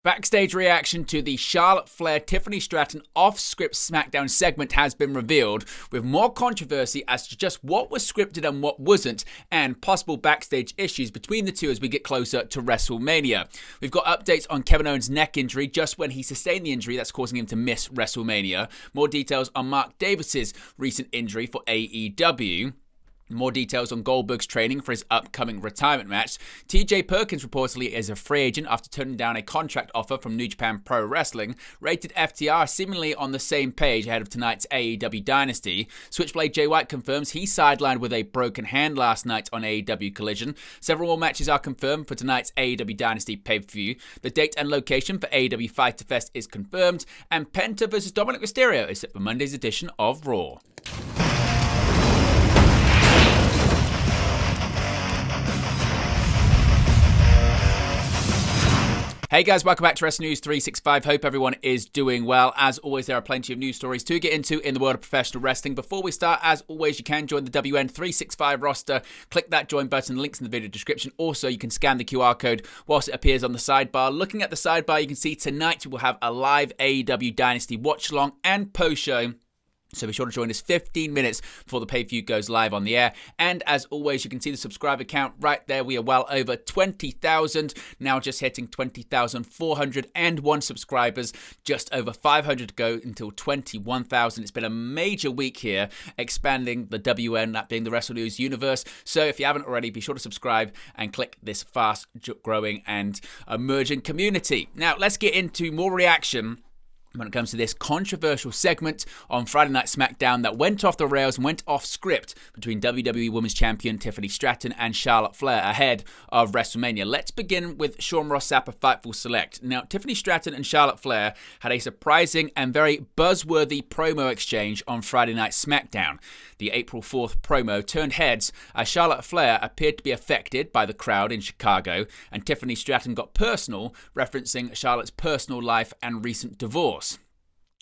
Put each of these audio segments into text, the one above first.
Backstage reaction to the Charlotte Flair Tiffany Stratton off-script SmackDown segment has been revealed, with more controversy as to just what was scripted and what wasn't, and possible backstage issues between the two as we get closer to WrestleMania. We've got updates on Kevin Owens' neck injury just when he sustained the injury that's causing him to miss WrestleMania. More details on Mark Davis's recent injury for AEW. More details on Goldberg's training for his upcoming retirement match. TJ Perkins reportedly is a free agent after turning down a contract offer from New Japan Pro Wrestling. Rated FTR seemingly on the same page ahead of tonight's AEW Dynasty. Switchblade Jay White confirms he sidelined with a broken hand last night on AEW Collision. Several more matches are confirmed for tonight's AEW Dynasty pay-per-view. The date and location for AEW Fighter Fest is confirmed. And Penta vs Dominic Mysterio is set for Monday's edition of Raw. Hey guys, welcome back to Wrestling News 365. Hope everyone is doing well. As always, there are plenty of news stories to get into in the world of professional wrestling. Before we start, as always, you can join the WN365 roster. Click that join button, links in the video description. Also, you can scan the QR code whilst it appears on the sidebar. Looking at the sidebar, you can see tonight we will have a live AEW Dynasty watch-along and post-show. So be sure to join us 15 minutes before the pay-per-view goes live on the air. And as always, you can see the subscriber count right there. We are well over 20,000, now just hitting 20,401 subscribers. Just over 500 to go until 21,000. It's been a major week here, expanding the WN, that being the Wrestle News universe. So if you haven't already, be sure to subscribe and click this fast-growing and emerging community. Now, let's get into more reaction when it comes to this controversial segment on Friday Night SmackDown that went off the rails and went off script between WWE Women's Champion Tiffany Stratton and Charlotte Flair ahead of WrestleMania. Let's begin with Sean Ross Sapp of Fightful Select. Now, Tiffany Stratton and Charlotte Flair had a surprising and very buzzworthy promo exchange on Friday Night SmackDown. The April 4th promo turned heads as Charlotte Flair appeared to be affected by the crowd in Chicago, and Tiffany Stratton got personal, referencing Charlotte's personal life and recent divorce.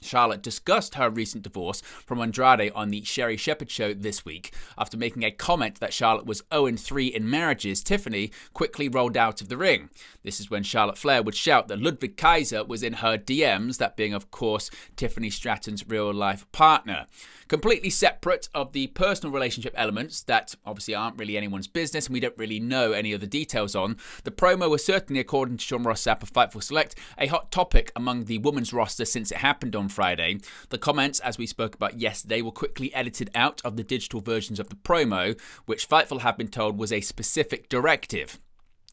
Charlotte discussed her recent divorce from Andrade on the Sherri Shepherd show this week. After making a comment that Charlotte was 0-3 in marriages, Tiffany quickly rolled out of the ring. This is when Charlotte Flair would shout that Ludwig Kaiser was in her DMs, that being, of course, Tiffany Stratton's real-life partner. Completely separate of the personal relationship elements that obviously aren't really anyone's business and we don't really know any of the details on, the promo was certainly, according to Sean Ross Sapp of Fightful Select, a hot topic among the women's roster since it happened on Friday. The comments, as we spoke about yesterday, were quickly edited out of the digital versions of the promo, which Fightful have been told was a specific directive.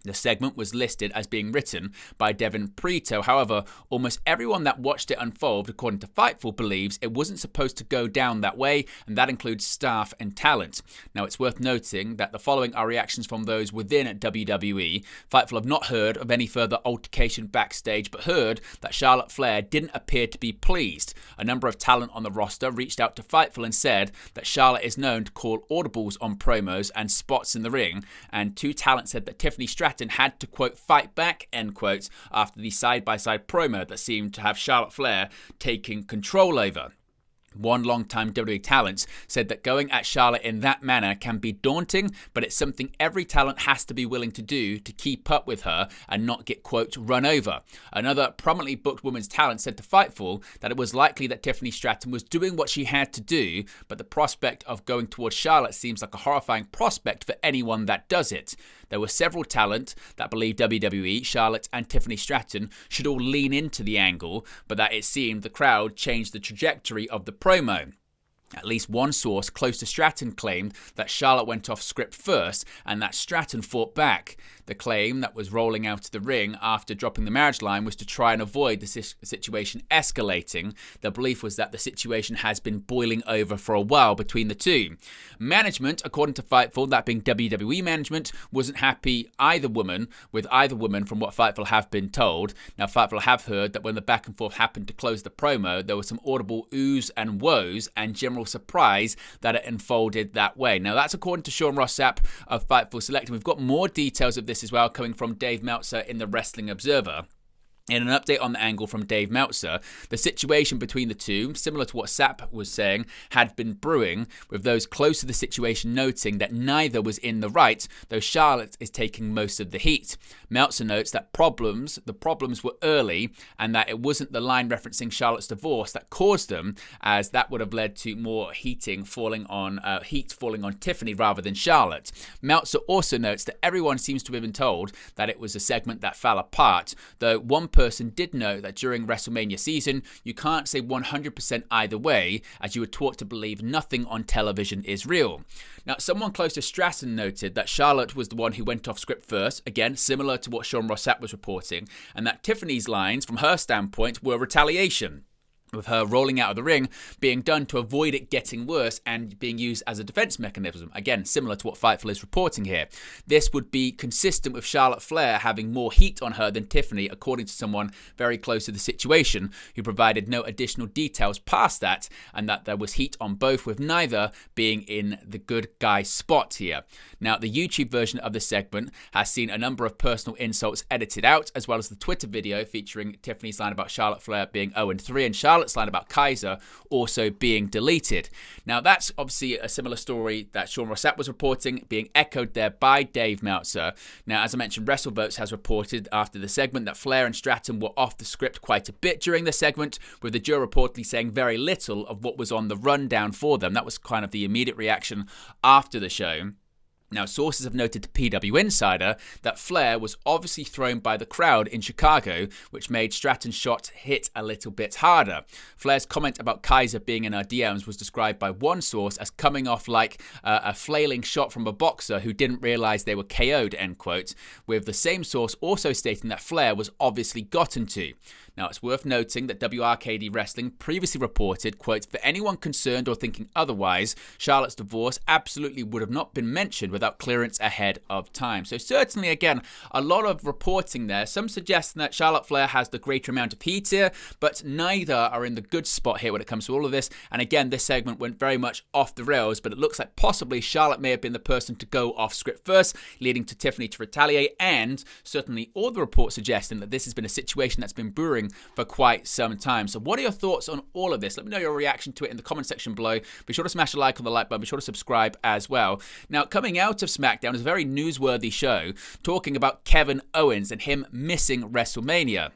The segment was listed as being written by Devin Preto. However, almost everyone that watched it unfold, according to Fightful, believes it wasn't supposed to go down that way, and that includes staff and talent. Now, it's worth noting that the following are reactions from those within WWE. Fightful have not heard of any further altercation backstage, but heard that Charlotte Flair didn't appear to be pleased. A number of talent on the roster reached out to Fightful and said that Charlotte is known to call audibles on promos and spots in the ring, and two talent said that Tiffany Stratton had to, quote, fight back, end quote, after the side-by-side promo that seemed to have Charlotte Flair taking control over. One long-time WWE talent said that going at Charlotte in that manner can be daunting, but it's something every talent has to be willing to do to keep up with her and not get, quote, run over. Another prominently booked women's talent said to Fightful that it was likely that Tiffany Stratton was doing what she had to do, but the prospect of going towards Charlotte seems like a horrifying prospect for anyone that does it. There were several talent that believed WWE, Charlotte, and Tiffany Stratton should all lean into the angle, but that it seemed the crowd changed the trajectory of the promo. At least one source close to Stratton claimed that Charlotte went off script first and that Stratton fought back. The claim that was rolling out of the ring after dropping the marriage line was to try and avoid the situation escalating. The belief was that the situation has been boiling over for a while between the two. Management, according to Fightful, that being WWE management, wasn't happy with either woman from what Fightful have been told. Now, Fightful have heard that when the back and forth happened to close the promo, there were some audible oohs and woes and general surprise that it unfolded that way. Now, that's according to Sean Ross Sapp of Fightful Select. And we've got more details of this as well coming from Dave Meltzer in the Wrestling Observer. In an update on the angle from Dave Meltzer, the situation between the two, similar to what Sapp was saying, had been brewing, with those close to the situation noting that neither was in the right, though Charlotte is taking most of the heat. Meltzer notes that the problems were early, and that it wasn't the line referencing Charlotte's divorce that caused them, as that would have led to more heat falling on Tiffany rather than Charlotte. Meltzer also notes that everyone seems to have been told that it was a segment that fell apart, though one person did know that during WrestleMania season, you can't say 100% either way, as you were taught to believe nothing on television is real. Now, someone close to Stratton noted that Charlotte was the one who went off script first, again, similar to what Sean Ross Sapp was reporting, and that Tiffany's lines, from her standpoint, were retaliation, with her rolling out of the ring being done to avoid it getting worse and being used as a defense mechanism. Again, similar to what Fightful is reporting here. This would be consistent with Charlotte Flair having more heat on her than Tiffany, according to someone very close to the situation, who provided no additional details past that, and that there was heat on both, with neither being in the good guy spot here. Now, the YouTube version of the segment has seen a number of personal insults edited out, as well as the Twitter video featuring Tiffany's line about Charlotte Flair being 0-3 and Charlotte's line about Kaiser also being deleted. Now, that's obviously a similar story that Sean Ross Sapp was reporting, being echoed there by Dave Meltzer. Now, as I mentioned, WrestleVotes has reported after the segment that Flair and Stratton were off the script quite a bit during the segment, with the Joe reportedly saying very little of what was on the rundown for them. That was kind of the immediate reaction after the show. Now, sources have noted to PW Insider that Flair was obviously thrown by the crowd in Chicago, which made Stratton's shot hit a little bit harder. Flair's comment about Kaiser being in her DMs was described by one source as coming off like a flailing shot from a boxer who didn't realize they were KO'd, end quote, with the same source also stating that Flair was obviously gotten to. Now, it's worth noting that WRKD Wrestling previously reported, quote, for anyone concerned or thinking otherwise, Charlotte's divorce absolutely would have not been mentioned without clearance ahead of time. So certainly, again, a lot of reporting there. Some suggesting that Charlotte Flair has the greater amount of heat here, but neither are in the good spot here when it comes to all of this. And again, this segment went very much off the rails, but it looks like possibly Charlotte may have been the person to go off script first, leading to Tiffany to retaliate, and certainly all the reports suggesting that this has been a situation that's been brewing for quite some time. So what are your thoughts on all of this? Let me know your reaction to it in the comment section below. Be sure to smash a like on the like button. Be sure to subscribe as well. Now, coming out of SmackDown is a very newsworthy show talking about Kevin Owens and him missing WrestleMania.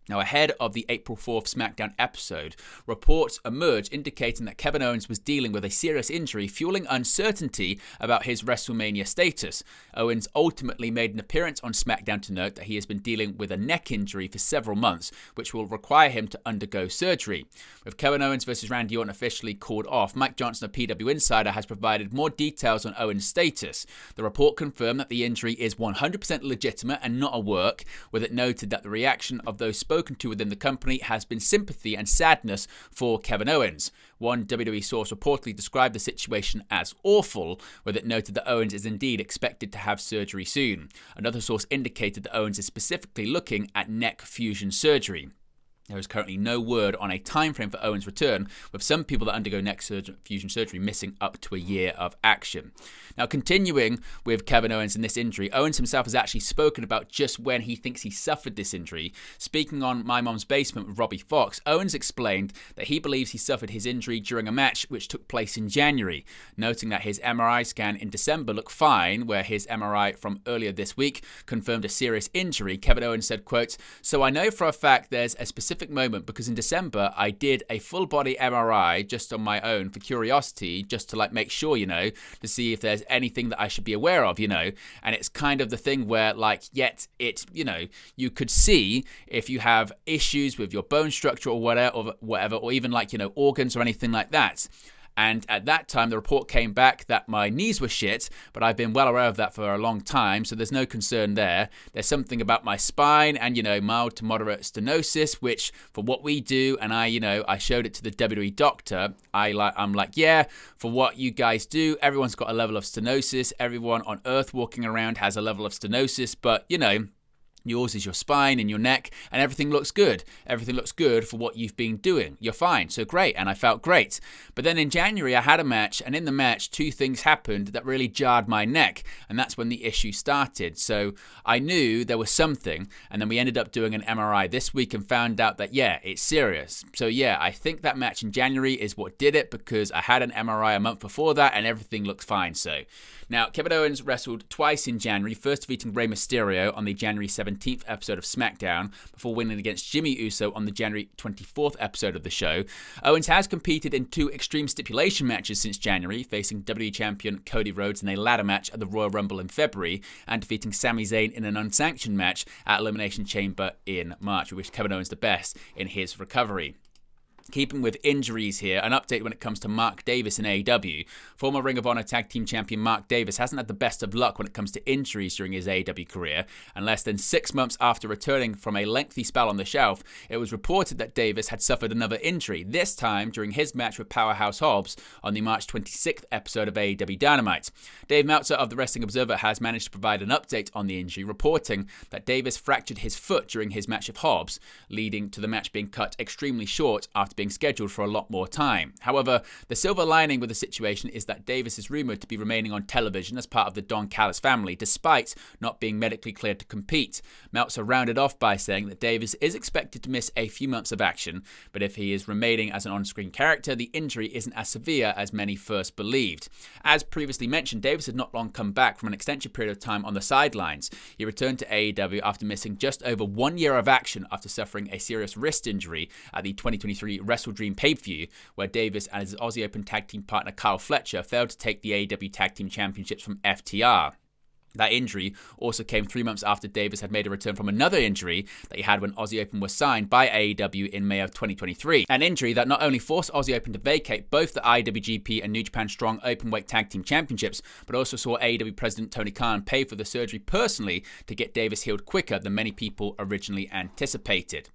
Now, ahead of the April 4th SmackDown episode, reports emerged indicating that Kevin Owens was dealing with a serious injury, fueling uncertainty about his WrestleMania status. Owens ultimately made an appearance on SmackDown to note that he has been dealing with a neck injury for several months, which will require him to undergo surgery. With Kevin Owens versus Randy Orton officially called off, Mike Johnson of PW Insider has provided more details on Owens' status. The report confirmed that the injury is 100% legitimate and not a work, with it noted that the reaction of those spoken to within the company has been sympathy and sadness for Kevin Owens. One WWE source reportedly described the situation as awful, with it noted that Owens is indeed expected to have surgery soon. Another source indicated that Owens is specifically looking at neck fusion surgery. There is currently no word on a time frame for Owens' return, with some people that undergo neck fusion surgery missing up to a year of action. Now, continuing with Kevin Owens and this injury, Owens himself has actually spoken about just when he thinks he suffered this injury. Speaking on My Mom's Basement with Robbie Fox, Owens explained that he believes he suffered his injury during a match which took place in January, noting that his MRI scan in December looked fine, where his MRI from earlier this week confirmed a serious injury. Kevin Owens said, quote, so I know for a fact there's a specific moment because in December I did a full body MRI just on my own for curiosity, just to like make sure, to see if there's anything that I should be aware of, and it's kind of the thing where like, yet it, you could see if you have issues with your bone structure or whatever, or even like, organs or anything like that. And at that time, the report came back that my knees were shit, but I've been well aware of that for a long time, so there's no concern there. There's something about my spine and, mild to moderate stenosis, which for what we do, and I showed it to the WWE doctor, I'm like, yeah, for what you guys do, everyone's got a level of stenosis. Everyone on Earth walking around has a level of stenosis, but, Yours is your spine and your neck, and everything looks good. Everything looks good for what you've been doing. You're fine, so great, and I felt great. But then in January, I had a match, and in the match, two things happened that really jarred my neck, and that's when the issue started. So I knew there was something, and then we ended up doing an MRI this week and found out that, yeah, it's serious. So yeah, I think that match in January is what did it, because I had an MRI a month before that, and everything looks fine. So now, Kevin Owens wrestled twice in January, first defeating Rey Mysterio on the January 17th episode of SmackDown, before winning against Jimmy Uso on the January 24th episode of the show. Owens has competed in 2 Extreme Stipulation matches since January, facing WWE Champion Cody Rhodes in a ladder match at the Royal Rumble in February, and defeating Sami Zayn in an unsanctioned match at Elimination Chamber in March. We wish Kevin Owens the best in his recovery. Keeping with injuries here, an update when it comes to Mark Davis in AEW. Former Ring of Honor Tag Team Champion Mark Davis hasn't had the best of luck when it comes to injuries during his AEW career, and less than 6 months after returning from a lengthy spell on the shelf, it was reported that Davis had suffered another injury, this time during his match with Powerhouse Hobbs on the March 26th episode of AEW Dynamite. Dave Meltzer of the Wrestling Observer has managed to provide an update on the injury, reporting that Davis fractured his foot during his match with Hobbs, leading to the match being cut extremely short after being scheduled for a lot more time. However, the silver lining with the situation is that Davis is rumoured to be remaining on television as part of the Don Callis family, despite not being medically cleared to compete. Meltzer rounded off by saying that Davis is expected to miss a few months of action, but if he is remaining as an on-screen character, the injury isn't as severe as many first believed. As previously mentioned, Davis had not long come back from an extensive period of time on the sidelines. He returned to AEW after missing just over 1 year of action after suffering a serious wrist injury at the 2023 Wrestle Dream pay-per-view, where Davis and his Aussie Open tag team partner Kyle Fletcher failed to take the AEW Tag Team Championships from FTR. That injury also came 3 months after Davis had made a return from another injury that he had when Aussie Open was signed by AEW in May of 2023. An injury that not only forced Aussie Open to vacate both the IWGP and New Japan Strong Openweight Tag Team Championships, but also saw AEW President Tony Khan pay for the surgery personally to get Davis healed quicker than many people originally anticipated.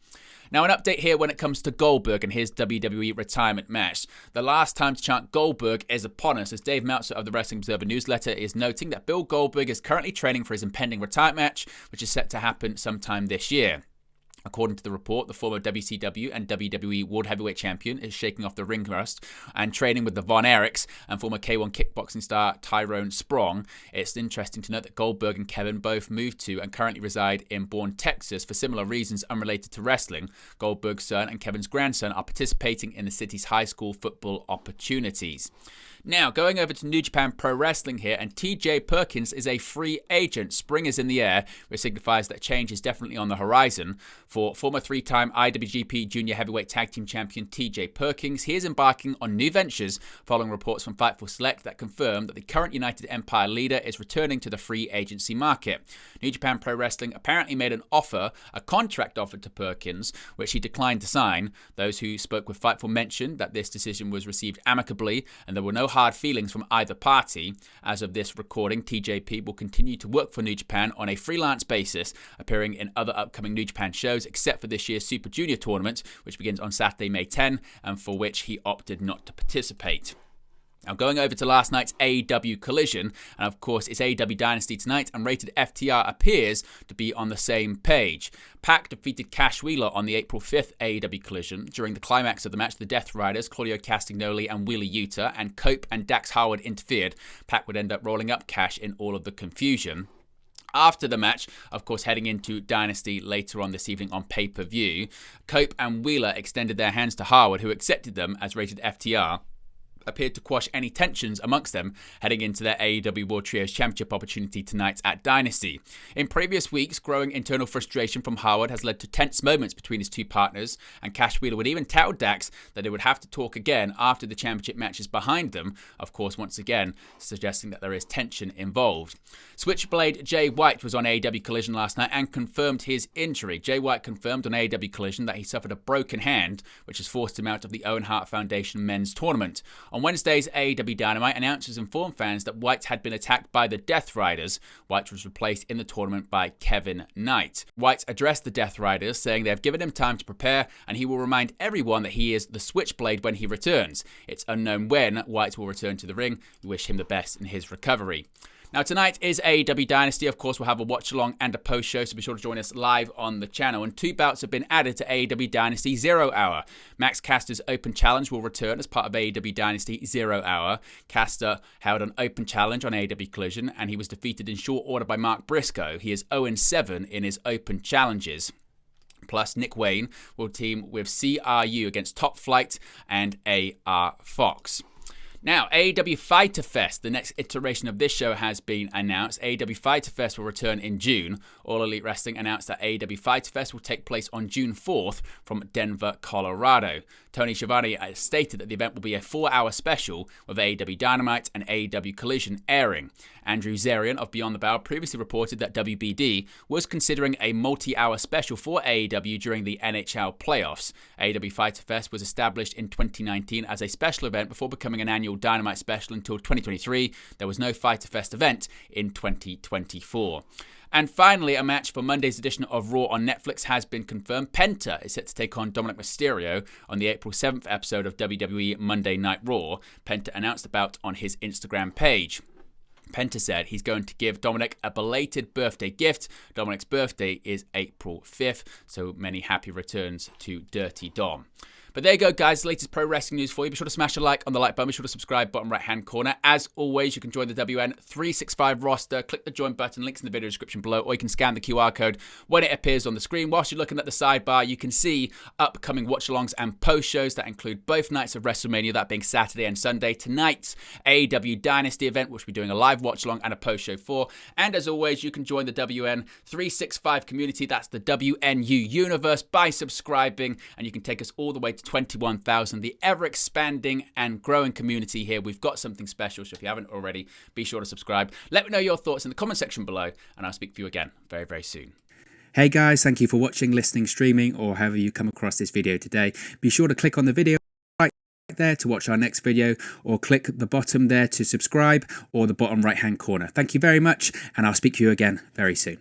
Now, an update here when it comes to Goldberg and his WWE retirement match. The last time to chant Goldberg is upon us, as Dave Meltzer of the Wrestling Observer newsletter is noting that Bill Goldberg is currently training for his impending retirement match, which is set to happen sometime this year. According to the report, the former WCW and WWE World Heavyweight Champion is shaking off the ring rust and training with the Von Erichs and former K1 kickboxing star Tyrone Sprong. It's interesting to note that Goldberg and Kevin both moved to and currently reside in Bourne, Texas for similar reasons unrelated to wrestling. Goldberg's son and Kevin's grandson are participating in the city's high school football opportunities. Now, going over to New Japan Pro Wrestling here, and TJ Perkins is a free agent. Spring is in the air, which signifies that change is definitely on the horizon. For former 3-time IWGP Junior Heavyweight Tag Team Champion TJ Perkins, he is embarking on new ventures following reports from Fightful Select that confirm that the current United Empire leader is returning to the free agency market. New Japan Pro Wrestling apparently made a contract offer to Perkins, which he declined to sign. Those who spoke with Fightful mentioned that this decision was received amicably and there were no hard feelings from either party. As of this recording, TJP will continue to work for New Japan on a freelance basis, appearing in other upcoming New Japan shows except for this year's Super Junior tournament, which begins on Saturday, May 10, and for which he opted not to participate. Now, going over to last night's AEW Collision, and of course it's AEW Dynasty tonight, and Rated FTR appears to be on the same page. PAC defeated Cash Wheeler on the April 5th AEW Collision. During the climax of the match, the Death Riders, Claudio Castagnoli and Wheeler Yuta, and Cope and Dax Harwood interfered. PAC would end up rolling up Cash in all of the confusion. After the match, of course, heading into Dynasty later on this evening on pay-per-view, Cope and Wheeler extended their hands to Harwood, who accepted them as Rated FTR. Appeared to quash any tensions amongst them heading into their AEW World Trios Championship opportunity tonight at Dynasty. In previous weeks, growing internal frustration from Howard has led to tense moments between his two partners, and Cash Wheeler would even tell Dax that they would have to talk again after the championship match is behind them, of course once again suggesting that there is tension involved. Switchblade Jay White was on AEW Collision last night and confirmed his injury. Jay White confirmed on AEW Collision that he suffered a broken hand, which has forced him out of the Owen Hart Foundation men's tournament. On Wednesday's AEW Dynamite, announcers informed fans that White had been attacked by the Death Riders. White was replaced in the tournament by Kevin Knight. White addressed the Death Riders, saying they have given him time to prepare, and he will remind everyone that he is the Switchblade when he returns. It's unknown when White will return to the ring. We wish him the best in his recovery. Now, tonight is AEW Dynasty. Of course, we'll have a watch-along and a post-show, so be sure to join us live on the channel. And 2 bouts have been added to AEW Dynasty 0 Hour. Max Caster's Open Challenge will return as part of AEW Dynasty 0 Hour. Caster held an Open Challenge on AEW Collision, and he was defeated in short order by Mark Briscoe. He is 0-7 in his Open Challenges. Plus, Nick Wayne will team with CRU against Top Flight and AR Fox. Now, AEW Fighter Fest, the next iteration of this show has been announced. AEW Fighter Fest will return in June. All Elite Wrestling announced that AEW Fighter Fest will take place on June 4th from Denver, Colorado. Tony Schiavone stated that the event will be a 4-hour special with AEW Dynamite and AEW Collision airing. Andrew Zarian of Beyond the Bell previously reported that WBD was considering a multi-hour special for AEW during the NHL playoffs. AEW Fighter Fest was established in 2019 as a special event before becoming an annual Dynamite special until 2023. There was no Fighter Fest event in 2024. And finally, a match for Monday's edition of Raw on Netflix has been confirmed. Penta is set to take on Dominic Mysterio on the April 7th episode of WWE Monday Night Raw. Penta announced the bout on his Instagram page. Penta said he's going to give Dominic a belated birthday gift. Dominic's birthday is April 5th, so many happy returns to Dirty Dom. But there you go, guys. The latest pro wrestling news for you. Be sure to smash a like on the like button. Be sure to subscribe, bottom right-hand corner. As always, you can join the WN365 roster. Click the join button. Links in the video description below. Or you can scan the QR code when it appears on the screen. Whilst you're looking at the sidebar, you can see upcoming watch-alongs and post-shows that include both nights of WrestleMania, that being Saturday and Sunday. Tonight's AEW Dynasty event, which we're doing a live watch-along and a post-show for. And as always, you can join the WN365 community. That's the WNU universe by subscribing. And you can take us all the way to 21,000, the ever-expanding and growing community here. We've got something special, so if you haven't already, be sure to subscribe. Let me know your thoughts in the comment section below, and I'll speak to you again very, very soon. Hey guys, thank you for watching, listening, streaming, or however you come across this video today. Be sure to click on the video right there to watch our next video, or click the bottom there to subscribe, or the bottom right-hand corner. Thank you very much, and I'll speak to you again very soon.